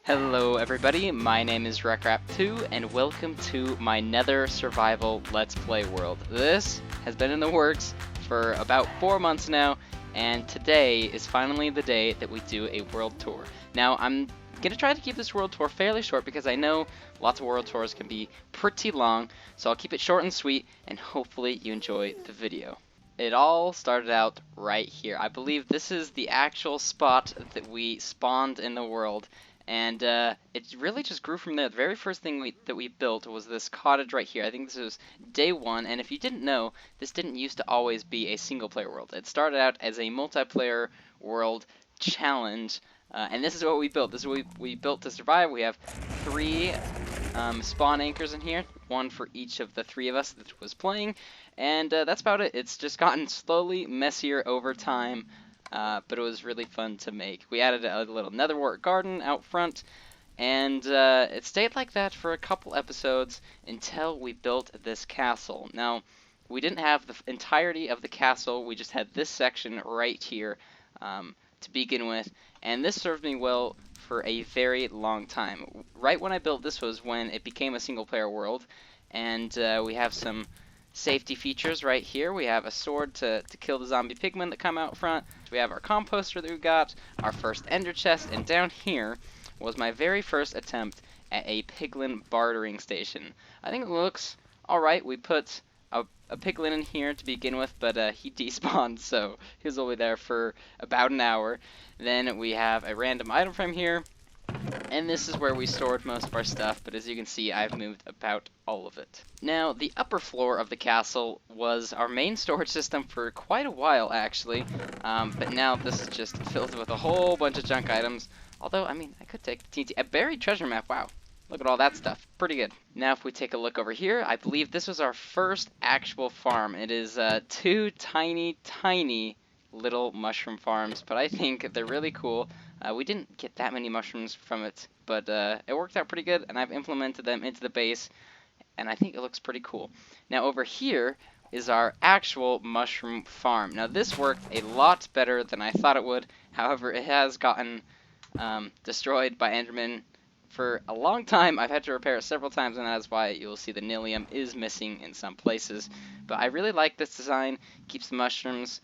Hello everybody, my name is Rekrap2 and welcome to my Nether Survival Let's Play world. This has been in the works for about 4 months now, and today is finally the day that we do a world tour. Now I'm gonna try to keep this world tour fairly short because I know lots of world tours can be pretty long, so I'll keep it short and sweet and hopefully you enjoy the video. It all started out right here. I believe this is the actual spot that we spawned in the world. And it really just grew from there. The very first thing that we built was this cottage right here. I think this was day one, and if you didn't know, this didn't used to always be a single-player world. It started out as a multiplayer world challenge, and this is what we built. This is what we built to survive. We have 3 spawn anchors in here, 1 for each of the 3 of us that was playing, and that's about it. It's just gotten slowly messier over time. But it was really fun to make. We added a little netherwort garden out front, and it stayed like that for a couple episodes until we built this castle. Now, we didn't have the entirety of the castle, we just had this section right here to begin with, and this served me well for a very long time. Right when I built this was when it became a single-player world, and we have some safety features right here. We have a sword to kill the zombie pigmen that come out front. We have our composter that we got, our first ender chest, and down here was my very first attempt at a piglin bartering station. I think it looks alright. We put a piglin in here to begin with, but he despawned, so he was only there for about an hour. Then we have a random item frame here, and this is where we stored most of our stuff, but as you can see, I've moved about all of it. Now, the upper floor of the castle was our main storage system for quite a while, actually, but now this is just filled with a whole bunch of junk items, although, I mean, I could take the TNT. A buried treasure map, wow. Look at all that stuff. Pretty good. Now, if we take a look over here, I believe this was our first actual farm. It is 2 tiny, tiny little mushroom farms, but I think they're really cool. We didn't get that many mushrooms from it, but it worked out pretty good, and I've implemented them into the base, and I think it looks pretty cool. Now over here is our actual mushroom farm. Now this worked a lot better than I thought it would, however it has gotten destroyed by Enderman for a long time. I've had to repair it several times, and that is why you'll see the Nilium is missing in some places. But I really like this design. Keeps the mushrooms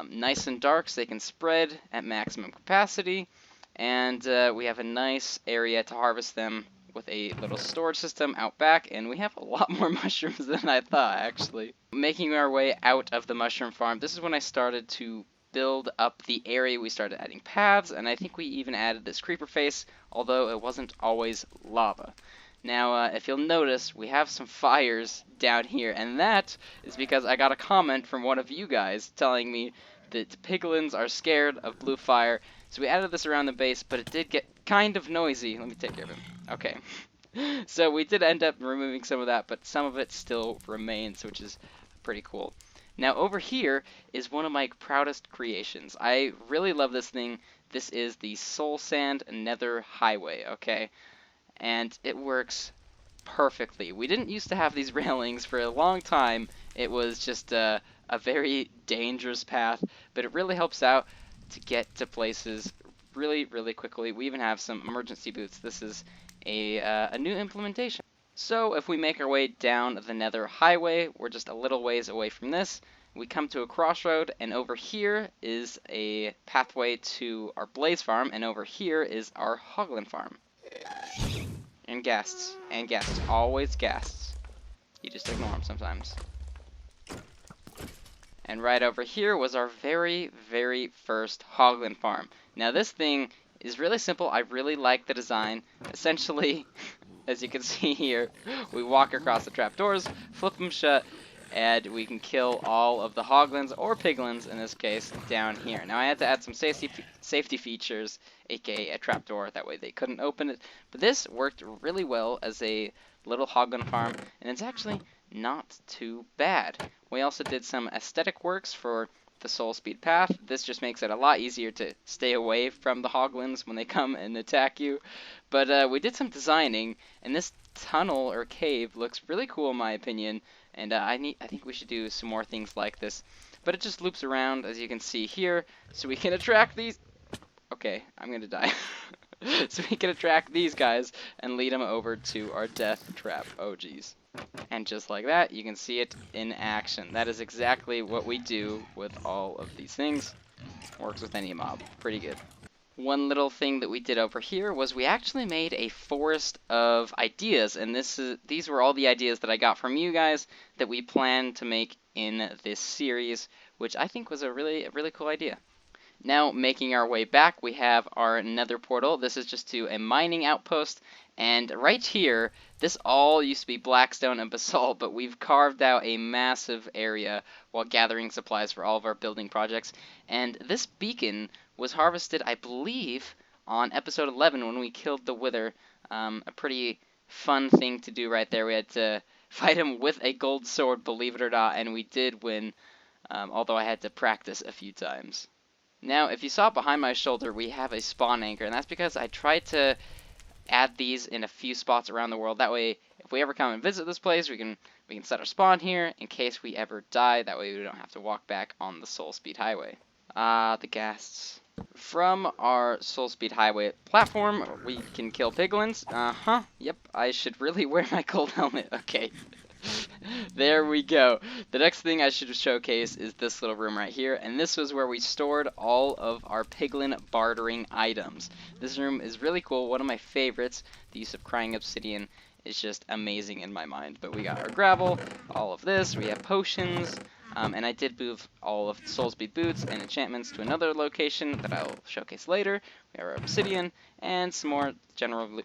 nice and dark so they can spread at maximum capacity, and we have a nice area to harvest them with a little storage system out back, and we have a lot more mushrooms than I thought, actually. Making our way out of the mushroom farm, this is when I started to build up the area. We started adding paths, and I think we even added this creeper face, although it wasn't always lava. Now, if you'll notice, we have some fires down here, and that is because I got a comment from one of you guys telling me that piglins are scared of blue fire, so we added this around the base, but it did get kind of noisy. Let me take care of him. Okay. So we did end up removing some of that, but some of it still remains, which is pretty cool. Now, over here is one of my proudest creations. I really love this thing. This is the Soul Sand Nether Highway, okay? And it works perfectly. We didn't used to have these railings for a long time. It was just a very dangerous path, but it really helps out to get to places really, really quickly. We even have some emergency boots. This is a new implementation. So if we make our way down the Nether Highway, we're just a little ways away from this. We come to a crossroad, and over here is a pathway to our Blaze Farm, and over here is our Hoglin Farm. And guests, always guests. You just ignore them sometimes. And right over here was our very, very first Hoglin farm. Now this thing is really simple. I really like the design. Essentially, as you can see here, we walk across the trapdoors, flip them shut, and we can kill all of the hoglins, or piglins in this case, down here. Now I had to add some safety features, aka a trapdoor, that way they couldn't open it. But this worked really well as a little hoglin farm, and it's actually not too bad. We also did some aesthetic works for the soul speed path. This just makes it a lot easier to stay away from the hoglins when they come and attack you. But we did some designing, and this tunnel or cave looks really cool in my opinion. And I think we should do some more things like this. But it just loops around, as you can see here, so we can attract these. Okay, I'm gonna die. So we can attract these guys and lead them over to our death trap. Oh, geez. And just like that, you can see it in action. That is exactly what we do with all of these things. Works with any mob. Pretty good. One little thing that we did over here was we actually made a forest of ideas, and these were all the ideas that I got from you guys that we plan to make in this series, which I think was a really cool idea. Now, making our way back, we have our nether portal. This is just to a mining outpost, and right here, this all used to be blackstone and basalt, but we've carved out a massive area while gathering supplies for all of our building projects. And this beacon was harvested, I believe, on episode 11 when we killed the Wither. A pretty fun thing to do right there. We had to fight him with a gold sword, believe it or not, and we did win, although I had to practice a few times. Now, if you saw behind my shoulder, we have a spawn anchor, and that's because I tried to add these in a few spots around the world. That way, if we ever come and visit this place, we can set our spawn here in case we ever die. That way we don't have to walk back on the Soul Speed Highway. The ghasts. From our Soul Speed Highway platform, we can kill piglins. Yep, I should really wear my gold helmet. Okay. There we go. The next thing I should showcase is this little room right here, and this was where we stored all of our piglin bartering items. This room is really cool, one of my favorites. The use of crying obsidian is just amazing in my mind. But we got our gravel, all of this, we have potions, and I did move all of the soul speed boots and enchantments to another location that I'll showcase later. We have our obsidian, and some more general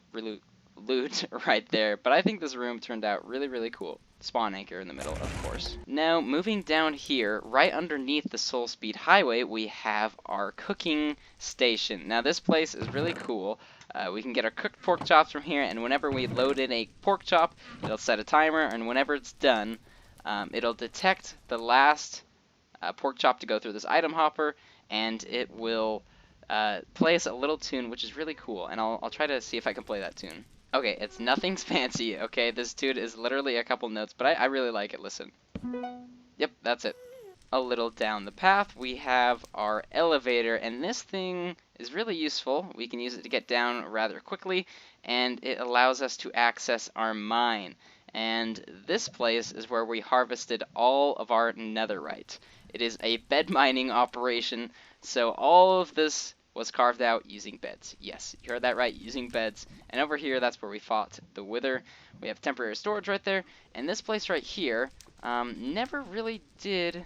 loot right there. But I think this room turned out really cool. Spawn anchor in the middle, of course. Now, moving down here, right underneath the Soul Speed Highway, we have our cooking station. Now, this place is really cool. We can get our cooked pork chops from here, and whenever we load in a pork chop, it'll set a timer, and whenever it's done, it'll detect the last pork chop to go through this item hopper, and it will play us a little tune, which is really cool, and I'll try to see if I can play that tune. Okay, it's nothing fancy, okay? This tune is literally a couple notes, but I really like it. Listen. Yep, that's it. A little down the path, we have our elevator, and this thing is really useful. We can use it to get down rather quickly, and it allows us to access our mine. And this place is where we harvested all of our netherite. It is a bed mining operation, so all of this was carved out using beds. Yes, you heard that right, using beds. And over here, that's where we fought the Wither. We have temporary storage right there. And this place right here never really did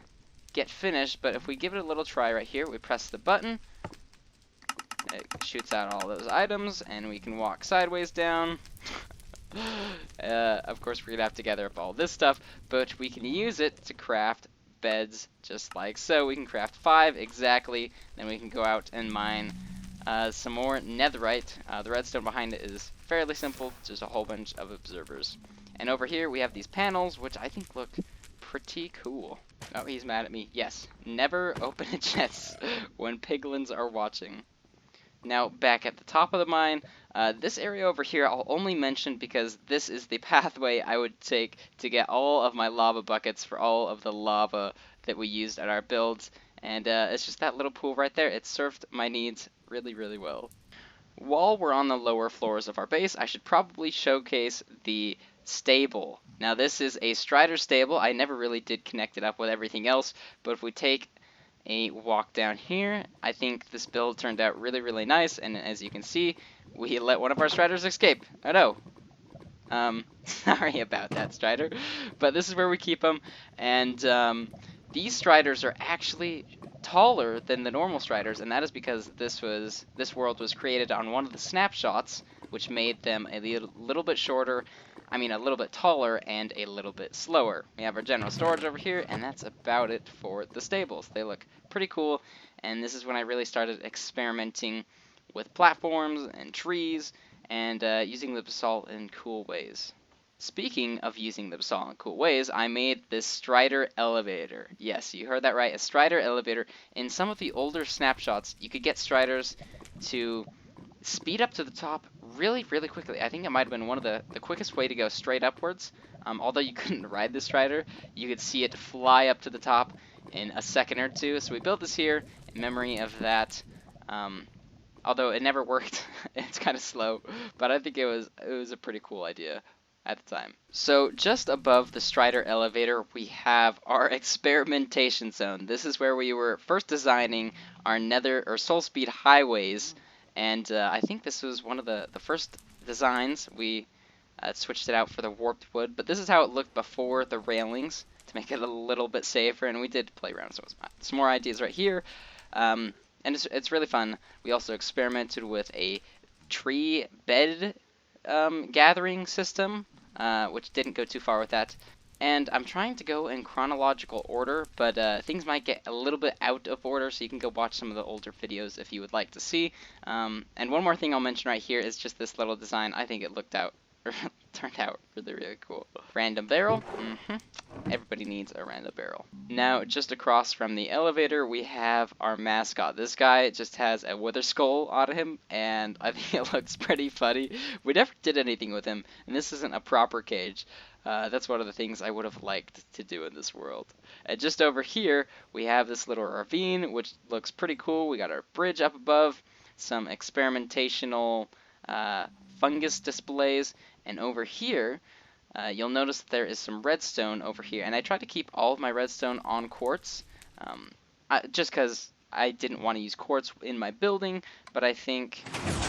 get finished, but if we give it a little try right here, we press the button, it shoots out all those items, and we can walk sideways down. Of course, we're going to have to gather up all this stuff, but we can use it to craft beds just like so. We can craft 5 exactly, then we can go out and mine some more netherite. The redstone behind it is fairly simple, just a whole bunch of observers. And over here we have these panels, which I think look pretty cool. Oh, he's mad at me. Yes, never open a chest when piglins are watching. Now, back at the top of the mine, this area over here I'll only mention because this is the pathway I would take to get all of my lava buckets for all of the lava that we used at our builds. And it's just that little pool right there. It served my needs really well. While we're on the lower floors of our base, I should probably showcase the stable. Now, this is a Strider stable. I never really did connect it up with everything else, but if we take a walk down here, I think this build turned out really nice, and as you can see, we let one of our Striders escape. Oh no. Sorry about that, Strider. But this is where we keep them, and these Striders are actually taller than the normal Striders, and that is because this world was created on one of the snapshots, which made them a little bit shorter, a little bit taller, and a little bit slower. We have our general storage over here, and that's about it for the stables. They look pretty cool, and this is when I really started experimenting with platforms and trees, and using the basalt in cool ways. Speaking of using the basalt in cool ways, I made this Strider elevator. Yes, you heard that right, a Strider elevator. In some of the older snapshots, you could get Striders to speed up to the top really quickly. I think it might have been one of the quickest way to go straight upwards. Although you couldn't ride the Strider, you could see it fly up to the top in a second or two. So we built this here in memory of that although it never worked. It's kind of slow, but I think it was a pretty cool idea at the time. So just above the Strider elevator, we have our experimentation zone. This is where we were first designing our Nether or Soul Speed highways, and I think this was one of the first designs. We switched it out for the warped wood, but this is how it looked before the railings to make it a little bit safer, and we did play around with some more ideas right here. Um, and it's really fun. We also experimented with a tree bed gathering system, which didn't go too far with that. And I'm trying to go in chronological order, but things might get a little bit out of order, so you can go watch some of the older videos if you would like to see. And one more thing I'll mention right here is just this little design. I think it looked out, or turned out really, really cool. Random barrel. Everybody needs a random barrel. Now, just across from the elevator, we have our mascot. This guy just has a wither skull on him, and I think it looks pretty funny. We never did anything with him, and this isn't a proper cage. That's one of the things I would have liked to do in this world. And just over here, we have this little ravine, which looks pretty cool. We got our bridge up above, some experimentational fungus displays, and over here, you'll notice that there is some redstone over here, and I try to keep all of my redstone on quartz, just because I didn't want to use quartz in my building, but I think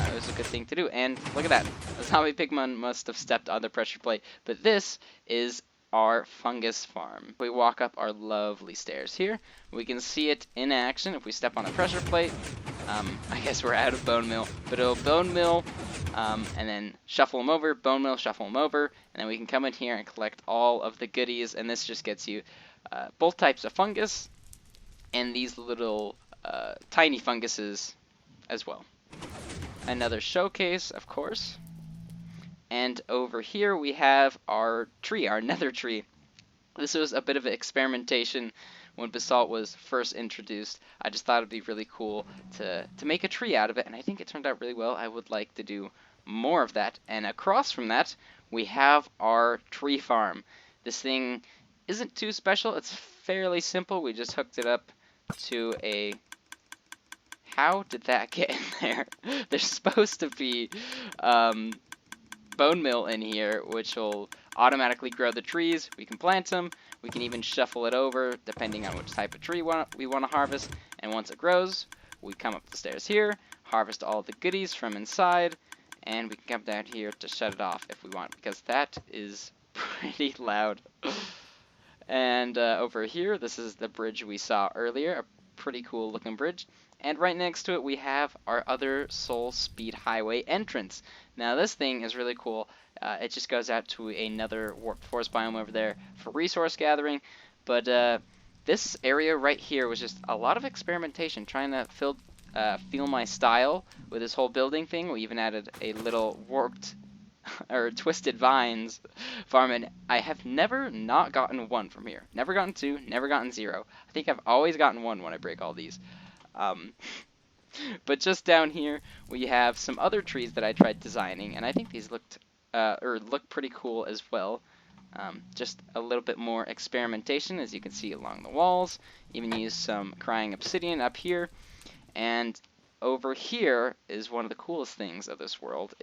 it was a good thing to do. And look at that, the zombie Pigman must have stepped on the pressure plate, but this is our fungus farm. We walk up our lovely stairs here. We can see it in action if we step on the pressure plate. I guess we're out of bone meal, but it'll bone meal, and then shuffle them over, bone meal, shuffle them over, and then we can come in here and collect all of the goodies, and this just gets you both types of fungus and these little tiny funguses as well. Another showcase, of course. And over here we have our tree, our nether tree. This was a bit of an experimentation when basalt was first introduced. I just thought it'd be really cool to make a tree out of it, and I think it turned out really well. I would like to do more of that. And across from that, we have our tree farm. This thing isn't too special. It's fairly simple. We just hooked it up to a... How did that get in there? There's supposed to be bone meal in here, which will automatically grow the trees. We can plant them. We can even shuffle it over depending on which type of tree we want to harvest. And once it grows, we come up the stairs here, harvest all the goodies from inside, and we can come down here to shut it off if we want, because that is pretty loud. And over here, this is the bridge we saw earlier, a pretty cool looking bridge. And right next to it, we have our other Soul Speed Highway entrance. Now, this thing is really cool. It just goes out to another warped forest biome over there for resource gathering. But this area right here was just a lot of experimentation, trying to feel my style with this whole building thing. We even added a little warped or twisted vines farm, and I have never not gotten one from here. Never gotten two, never gotten zero. I think I've always gotten one when I break all these. But just down here, we have some other trees that I tried designing, and I think these look pretty cool as well. Just a little bit more experimentation, as you can see along the walls. Even use some crying obsidian up here, and over here is one of the coolest things of this world.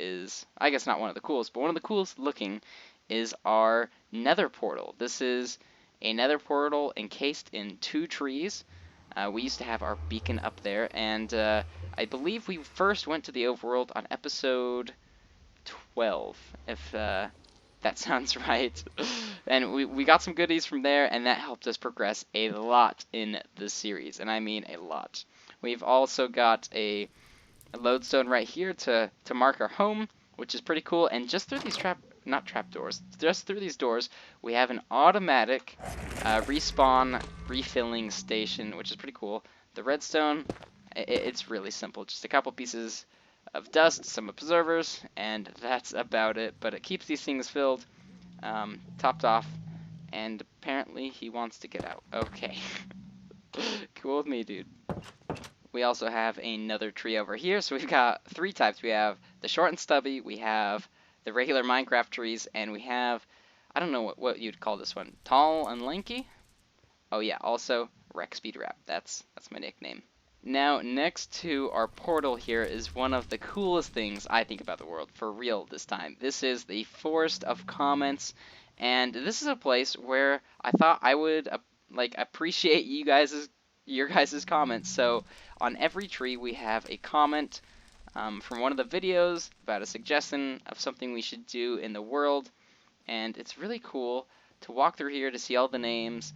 I guess not one of the coolest, but one of the coolest looking is our nether portal. This is a nether portal encased in 2 trees. We used to have our beacon up there, and I believe we first went to the overworld on episode 12, if that sounds right. And we got some goodies from there, and that helped us progress a lot in the series, and I mean a lot. We've also got a lodestone right here to mark our home, which is pretty cool, and just through these just through these doors, we have an automatic respawn refilling station, which is pretty cool. The redstone, it's really simple. Just a couple pieces of dust, some observers, and that's about it. But it keeps these things filled, topped off, and apparently he wants to get out. Okay. Cool with me, dude. We also have another tree over here. So we've got 3 types. We have the short and stubby, we have the regular Minecraft trees, and we have, I don't know what you'd call this one, tall and lanky? Oh yeah, also Rex Speed Rap. That's my nickname. Now, next to our portal here is one of the coolest things I think about the world, for real this time. This is the Forest of Comments, and this is a place where I thought I would like appreciate your guys' comments. So on every tree we have a comment from one of the videos about a suggestion of something we should do in the world, and it's really cool to walk through here to see all the names,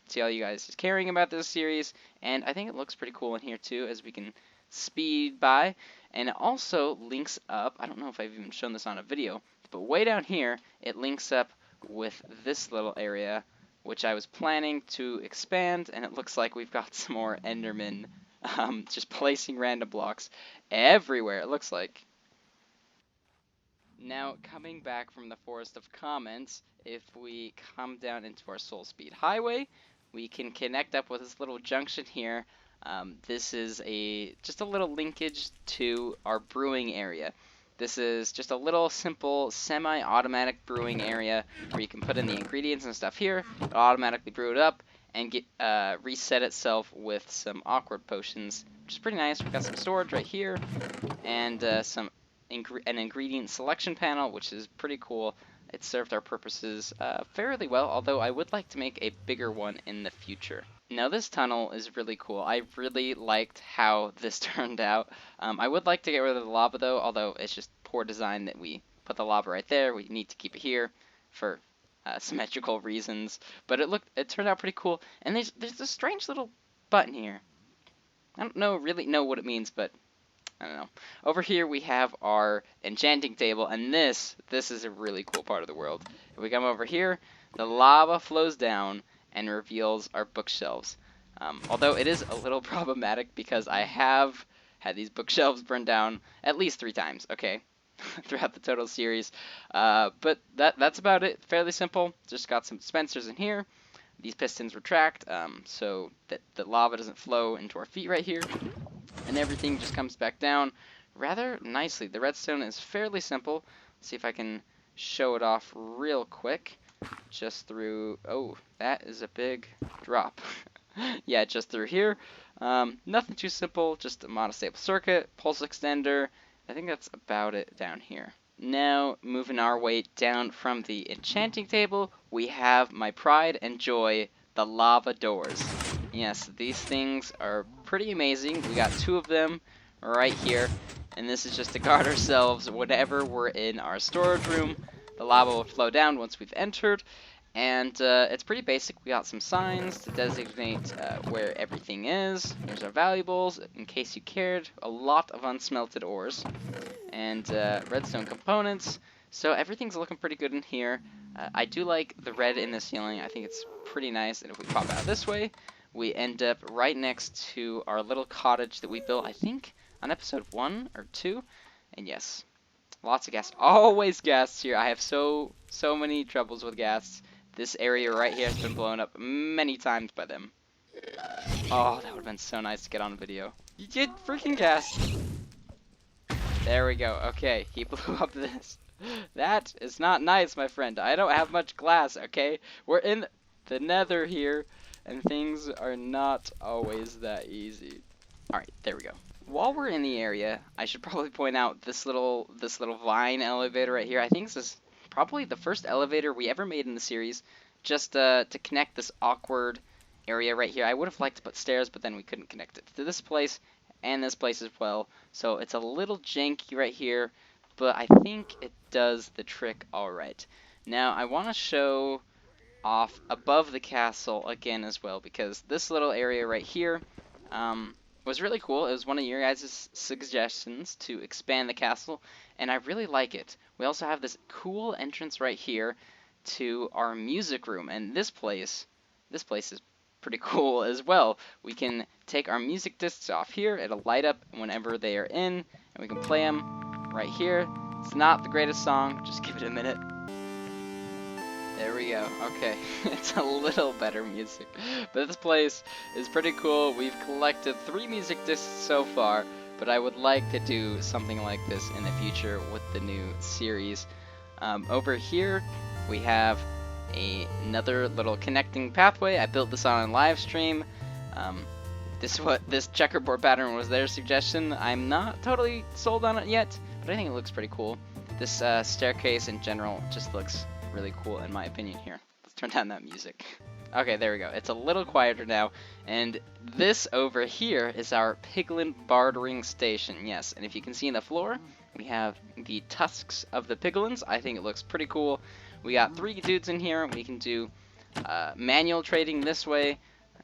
see all you guys is caring about this series, and I think it looks pretty cool in here too as we can speed by, and it also links up, I don't know if I've even shown this on a video, but way down here it links up with this little area which I was planning to expand, and it looks like we've got some more Endermen just placing random blocks everywhere, it looks like. Now, coming back from the Forest of Comments, if we come down into our Soul Speed Highway, we can connect up with this little junction here. This is just a little linkage to our brewing area. This is just a little simple semi-automatic brewing area where you can put in the ingredients and stuff here. It'll automatically brew it up and reset itself with some awkward potions, which is pretty nice. We've got some storage right here and an ingredient selection panel, which is pretty cool. It served our purposes fairly well, although I would like to make a bigger one in the future. Now this tunnel is really cool. I really liked how this turned out. I would like to get rid of the lava though, although it's just poor design that we put the lava right there. We need to keep it here for symmetrical reasons, but it turned out pretty cool. And there's a strange little button here. I don't really know what it means, but I don't know. Over here we have our enchanting table, and this is a really cool part of the world. If we come over here, the lava flows down and reveals our bookshelves. Although it is a little problematic because I have had these bookshelves burned down at least 3 times, okay, throughout the total series. But that's about it. Fairly simple. Just got some dispensers in here. These pistons retract so that the lava doesn't flow into our feet right here. And everything just comes back down rather nicely. The redstone is fairly simple. Let's see if I can show it off real quick. Just through, oh, that is a big drop. Yeah, just through here. Nothing too simple, just a monostable circuit, pulse extender. I think that's about it down here. Now, moving our way down from the enchanting table, we have my pride and joy, the lava doors. Yes, these things are pretty amazing. We got 2 of them right here, and this is just to guard ourselves whenever we're in our storage room. The lava will flow down once we've entered, and it's pretty basic. We got some signs to designate where everything is. Here's our valuables, in case you cared. A lot of unsmelted ores, and redstone components. So everything's looking pretty good in here. I do like the red in the ceiling. I think it's pretty nice, and if we pop out this way, we end up right next to our little cottage that we built, I think, on episode 1 or 2. And yes, lots of gas. Always gas here. I have so many troubles with gas. This area right here has been blown up many times by them. Oh, that would have been so nice to get on video. You get freaking gas. There we go. Okay, he blew up this. That is not nice, my friend. I don't have much glass, okay? We're in the nether here, and things are not always that easy. Alright, there we go. While we're in the area, I should probably point out this little vine elevator right here. I think this is probably the first elevator we ever made in the series, just to connect this awkward area right here. I would have liked to put stairs, but then we couldn't connect it to this place and this place as well. So it's a little janky right here, but I think it does the trick alright. Now I want to show off above the castle again as well, because this little area right here was really cool. It was one of your guys' suggestions to expand the castle, and I really like it. We also have this cool entrance right here to our music room, and this place is pretty cool as well. We can take our music discs off here. It'll light up whenever they are in, and we can play them right here. It's not the greatest song, just give it a minute. There we go. Okay, it's a little better music. But this place is pretty cool. We've collected 3 music discs so far, but I would like to do something like this in the future with the new series. Over here, we have another little connecting pathway. I built this on a live stream. this checkerboard pattern was their suggestion. I'm not totally sold on it yet, but I think it looks pretty cool. This staircase in general just looks really cool in my opinion here. Let's turn down that music. Okay, there we go. It's a little quieter now, and this over here is our Piglin bartering station. Yes, and if you can see in the floor, we have the tusks of the Piglins. I think it looks pretty cool. We got 3 dudes in here. We can do manual trading this way,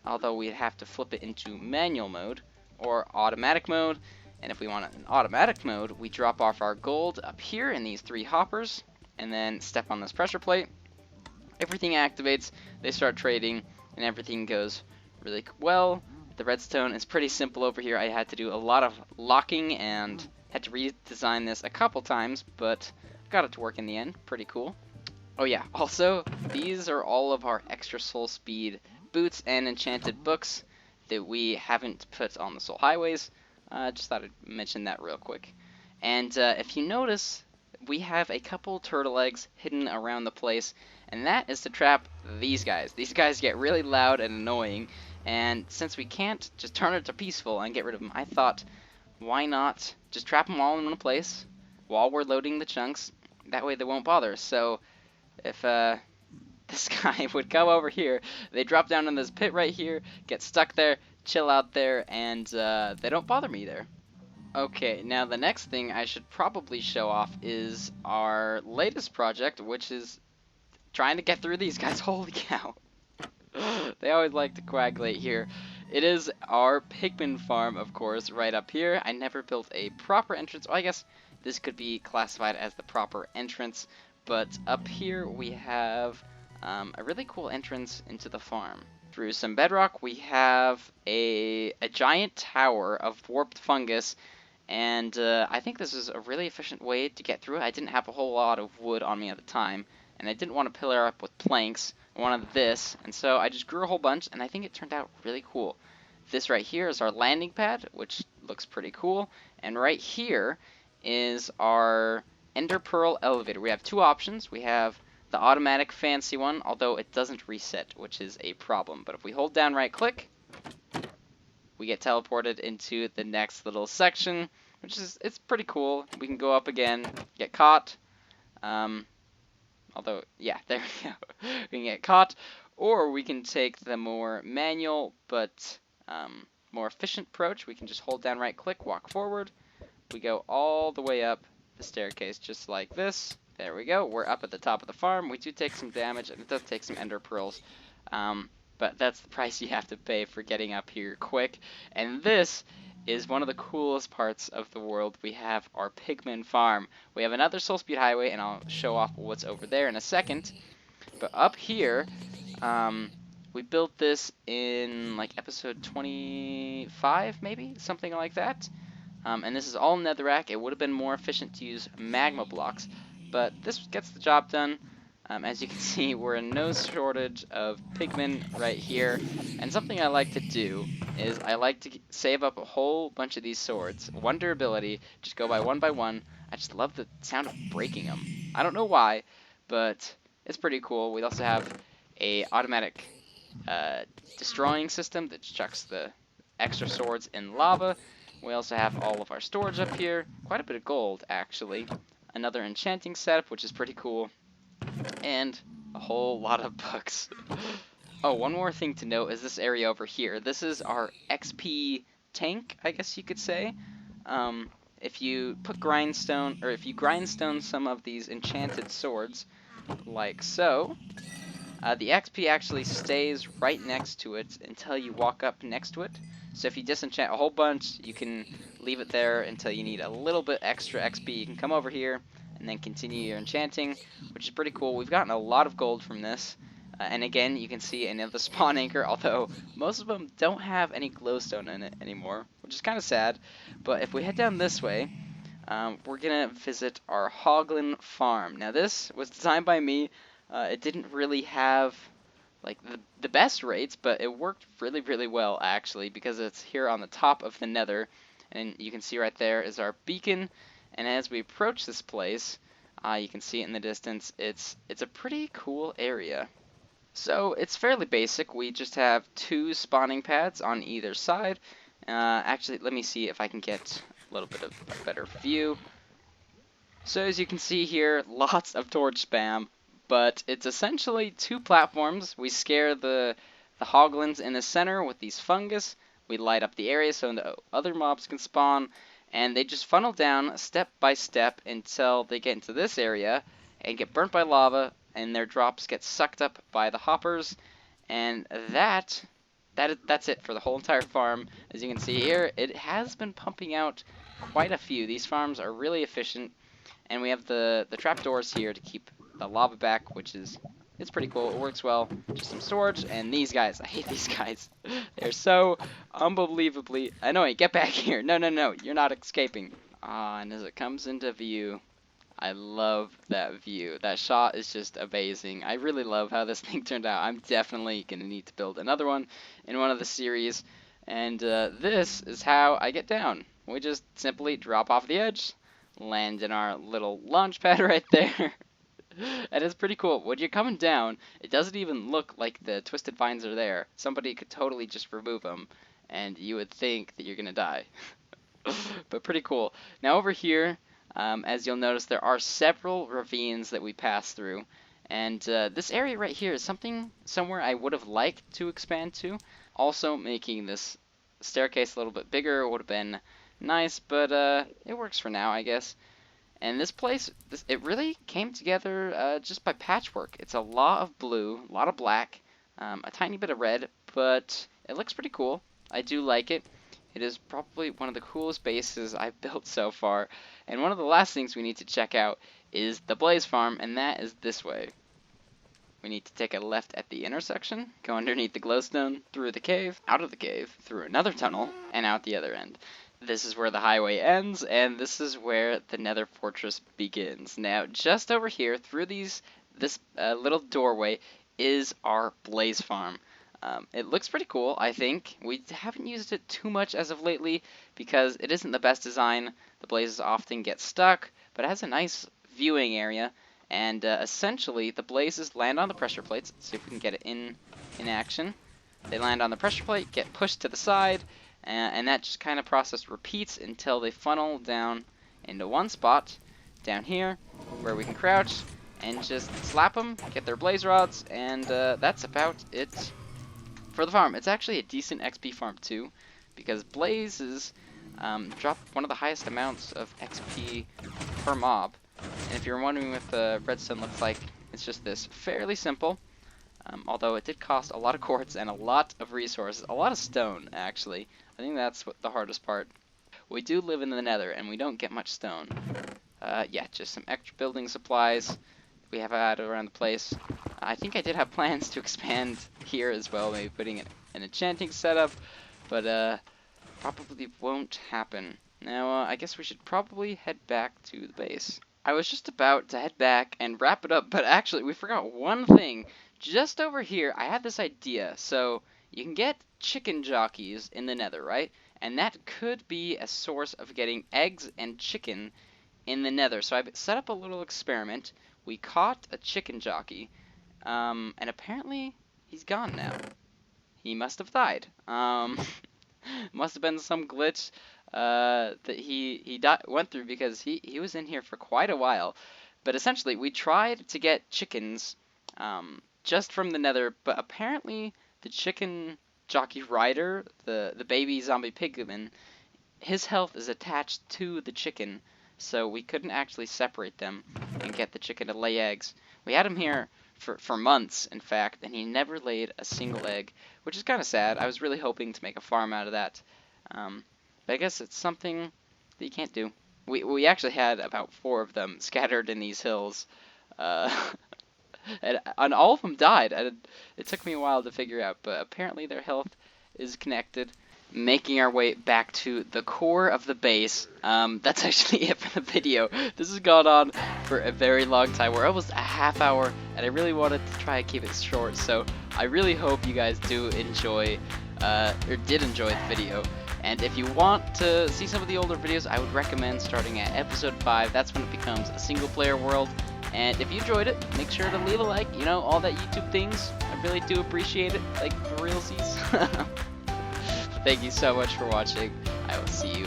although we'd have to flip it into manual mode or automatic mode. And if we want it in automatic mode, we drop off our gold up here in these 3 hoppers, and then step on this pressure plate. Everything activates, they start trading, and everything goes really well. The redstone is pretty simple over here. I had to do a lot of locking and had to redesign this a couple times, but got it to work in the end. Pretty cool. Oh yeah, also, these are all of our extra soul speed boots and enchanted books that we haven't put on the soul highways. Just thought I'd mention that real quick. And if you notice, we have a couple turtle eggs hidden around the place, and that is to trap these guys. These guys get really loud and annoying, and since we can't just turn it to peaceful and get rid of them, I thought, why not just trap them all in one place while we're loading the chunks? That way they won't bother. So if this guy would go over here, they drop down in this pit right here, get stuck there, chill out there, and they don't bother me there. Okay, now the next thing I should probably show off is our latest project, which is trying to get through these guys. Holy cow. They always like to coagulate here. It is our Pigman farm, of course, right up here. I never built a proper entrance. Well, I guess this could be classified as the proper entrance, but up here we have a really cool entrance into the farm. Through some bedrock, we have a giant tower of warped fungus, and I think this is a really efficient way to get through it. I didn't have a whole lot of wood on me at the time, and I didn't want to pillar up with planks. I wanted this, and so I just grew a whole bunch, and I think it turned out really cool. This right here is our landing pad, which looks pretty cool, and right here is our Ender Pearl elevator. We have 2 options. We have the automatic fancy one, although it doesn't reset, which is a problem. But if we hold down right click, we get teleported into the next little section, which is, it's pretty cool. We can go up again, get caught. Although, yeah, there we go. We can get caught, or we can take the more manual but more efficient approach. We can just hold down right click, walk forward. We go all the way up the staircase just like this. There we go. We're up at the top of the farm. We do take some damage, and it does take some ender pearls. But that's the price you have to pay for getting up here quick. And this is one of the coolest parts of the world. We have our Pigman farm. We have another soul speed highway, and I'll show off what's over there in a second. But up here, we built this in like episode 25, maybe? Something like that. And this is all netherrack. It would have been more efficient to use magma blocks, but this gets the job done. As you can see, we're in no shortage of pigmen right here, and something I like to do is I like to save up a whole bunch of these swords. One durability, just go by one. I just love the sound of breaking them. I don't know why, but it's pretty cool. We also have a automatic destroying system that chucks the extra swords in lava. We also have all of our storage up here, quite a bit of gold actually. Another enchanting setup, which is pretty cool. And a whole lot of books. Oh, one more thing to note is this area over here. This is our XP tank, I guess you could say. If you put grindstone, or if you grindstone some of these enchanted swords, like so, the XP actually stays right next to it until you walk up next to it. So if you disenchant a whole bunch, you can leave it there until you need a little bit extra XP. You can come over here and then continue your enchanting, which is pretty cool. We've gotten a lot of gold from this. And again, you can see another spawn anchor, although most of them don't have any glowstone in it anymore, which is kind of sad. But if we head down this way, we're going to visit our Hoglin farm. Now this was designed by me. It didn't really have like the best rates, but it worked really, really well actually, because it's here on the top of the nether. And you can see right there is our beacon. And as we approach this place, you can see it in the distance. It's a pretty cool area. So it's fairly basic. We just have 2 spawning pads on either side. Actually, let me see if I can get a little bit of a better view. So as you can see here, lots of torch spam, but it's essentially 2 platforms. We scare the hoglins in the center with these fungus. We light up the area so the other mobs can spawn, and they just funnel down step by step until they get into this area and get burnt by lava, and their drops get sucked up by the hoppers, and that's it for the whole entire farm. As you can see here, it has been pumping out quite a few. These farms are really efficient. And we have the trapdoors here to keep the lava back, which is it's pretty cool. It works well. Just some storage, and these guys. I hate these guys. They're so unbelievably annoying. Get back here. No, no, no. You're not escaping. And as it comes into view, I love that view. That shot is just amazing. I really love how this thing turned out. I'm definitely going to need to build another one in one of the series. And this is how I get down. We just simply drop off the edge, land in our little launch pad right there. And it's pretty cool. When you're coming down, it doesn't even look like the twisted vines are there. Somebody could totally just remove them, and you would think that you're going to die. But pretty cool. Now over here, as you'll notice, there are several ravines that we pass through. And this area right here is somewhere I would have liked to expand to. Also, making this staircase a little bit bigger would have been nice, but it works for now, I guess. And this place, it really came together just by patchwork. It's a lot of blue, a lot of black, a tiny bit of red, but it looks pretty cool. I do like it. It is probably one of the coolest bases I've built so far. And one of the last things we need to check out is the Blaze Farm, and that is this way. We need to take a left at the intersection, go underneath the glowstone, through the cave, out of the cave, through another tunnel, and out the other end. This is where the highway ends, and this is where the Nether Fortress begins. Now, just over here, through this little doorway, is our Blaze Farm. It looks pretty cool, I think. We haven't used it too much as of lately because it isn't the best design. The blazes often get stuck, but it has a nice viewing area. And essentially, the blazes land on the pressure plates. Let's see if we can get it in action. They land on the pressure plate, get pushed to the side, and that just kind of process repeats until they funnel down into one spot down here where we can crouch and just slap them, get their blaze rods, and that's about it for the farm. It's actually a decent XP farm too, because blazes drop one of the highest amounts of XP per mob. And if you're wondering what the redstone looks like, it's just this. Fairly simple, although it did cost a lot of quartz and a lot of resources, a lot of stone actually. I think that's the hardest part. We do live in the nether and we don't get much stone. Yeah, just some extra building supplies we have had around the place. I think I did have plans to expand here as well, maybe putting an enchanting setup, but probably won't happen. Now, I guess we should probably head back to the base. I was just about to head back and wrap it up, but actually we forgot one thing. Just over here, I had this idea. So you can get chicken jockeys in the nether, right? And that could be a source of getting eggs and chicken in the nether. So I set up a little experiment. We caught a chicken jockey, and apparently he's gone now. He must have died. Must have been some glitch that he went through, because he was in here for quite a while. But essentially, we tried to get chickens just from the nether, but apparently the chicken jockey rider, the baby zombie Pigman, his health is attached to the chicken, so we couldn't actually separate them and get the chicken to lay eggs. We had him here for months, in fact, and he never laid a single egg, which is kind of sad. I was really hoping to make a farm out of that. But I guess it's something that you can't do. We actually had about 4 of them scattered in these hills, and all of them died. It took me a while to figure out, but apparently their health is connected. Making our way back to the core of the base. That's actually it for the video. This has gone on for a very long time. We're almost a half hour, and I really wanted to try and keep it short, so I really hope you guys do enjoy, or did enjoy the video. And if you want to see some of the older videos, I would recommend starting at episode 5. That's when it becomes a single player world. And if you enjoyed it, make sure to leave a like. You know, all that YouTube things, I really do appreciate it, like for realsies. Thank you so much for watching. I will see you